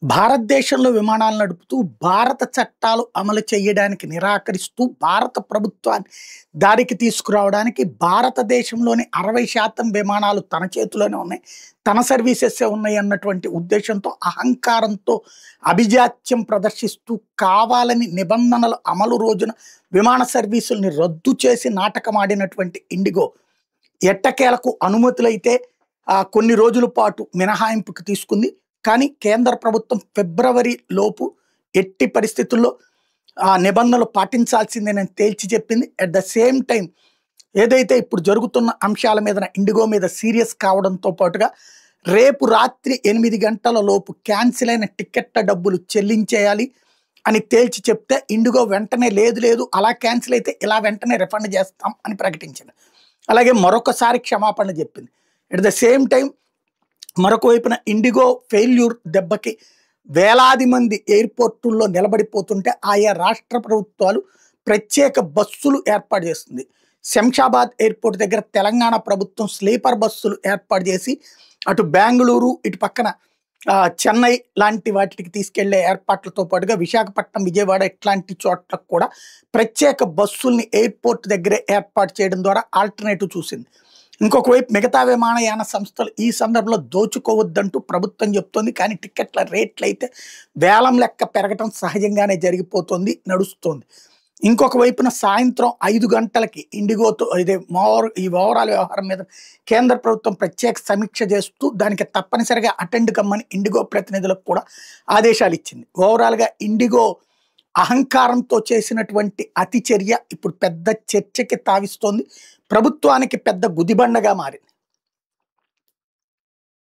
భారతదేశంలో విమానాలు నడుపుతూ భారత చట్టాలు అమలు చేయడానికి నిరాకరిస్తూ భారత ప్రభుత్వాన్ని దారికి తీసుకురావడానికి భారతదేశంలోని 60% విమానాలు తన చేతిలోనే ఉన్నాయి. తన సర్వీసెసే ఉన్నాయి అన్నటువంటి ఉద్దేశంతో అహంకారంతో అభిజాత్యం ప్రదర్శిస్తూ కావాలని నిబంధనల అమలు రోజున విమాన సర్వీసుల్ని రద్దు చేసి నాటకమాడినటువంటి ఇండిగో ఎట్టకేలకు అనుమతులైతే కొన్ని రోజుల పాటు మినహాయింపుకి తీసుకుంది. కానీ కేంద్ర ప్రభుత్వం ఫిబ్రవరి లోపు ఎట్టి పరిస్థితుల్లో ఆ నిబంధనలు పాటించాల్సిందేనని తేల్చి చెప్పింది. అట్ ద సేమ్ టైం ఏదైతే ఇప్పుడు జరుగుతున్న అంశాల మీద ఇండిగో మీద సీరియస్ కావడంతో పాటుగా రేపు రాత్రి 8 గంటల లోపు క్యాన్సిల్ అయిన టికెట్ల డబ్బులు చెల్లించేయాలి అని తేల్చి చెప్తే ఇండిగో వెంటనే లేదు అలా క్యాన్సిల్ అయితే ఇలా వెంటనే రిఫండ్ చేస్తాం అని ప్రకటించింది. అలాగే మరొకసారి క్షమాపణ చెప్పింది. అట్ ద సేమ్ టైం మరొక వైపున ఇండిగో ఫెయిల్యూర్ దెబ్బకి వేలాది మంది ఎయిర్పోర్టుల్లో నిలబడిపోతుంటే ఆయా రాష్ట్ర ప్రభుత్వాలు ప్రత్యేక బస్సులు ఏర్పాటు చేస్తుంది. శంషాబాద్ ఎయిర్పోర్ట్ దగ్గర తెలంగాణ ప్రభుత్వం స్లీపర్ బస్సులు ఏర్పాటు చేసి అటు బెంగళూరు ఇటు పక్కన చెన్నై లాంటి వాటికి తీసుకెళ్లే ఏర్పాట్లతో పాటుగా విశాఖపట్నం, విజయవాడ ఇట్లాంటి చోట్లకు కూడా ప్రత్యేక బస్సుల్ని ఎయిర్పోర్ట్ దగ్గరే ఏర్పాటు చేయడం ద్వారా ఆల్టర్నేటివ్ చూసింది. ఇంకొక వైపు మిగతా విమానయాన సంస్థలు ఈ సందర్భంలో దోచుకోవద్దంటూ ప్రభుత్వం చెప్తోంది. కానీ టికెట్ల రేట్లు అయితే వేలం లెక్క పెరగటం సహజంగానే జరిగిపోతుంది, నడుస్తోంది. ఇంకొక వైపున సాయంత్రం 5 గంటలకి ఇండిగోతో ఈ ఓవరాల్ వ్యవహారం మీద కేంద్ర ప్రభుత్వం ప్రత్యేక సమీక్ష చేస్తూ దానికి తప్పనిసరిగా అటెండ్ కమ్మని ఇండిగో ప్రతినిధులకు కూడా ఆదేశాలు ఇచ్చింది. ఓవరాల్గా ఇండిగో అహంకారంతో చేసినటువంటి అతి చర్య ఇప్పుడు పెద్ద చర్చకి తావిస్తోంది. ప్రభుత్వానికి పెద్ద గుదిబండగా మారింది.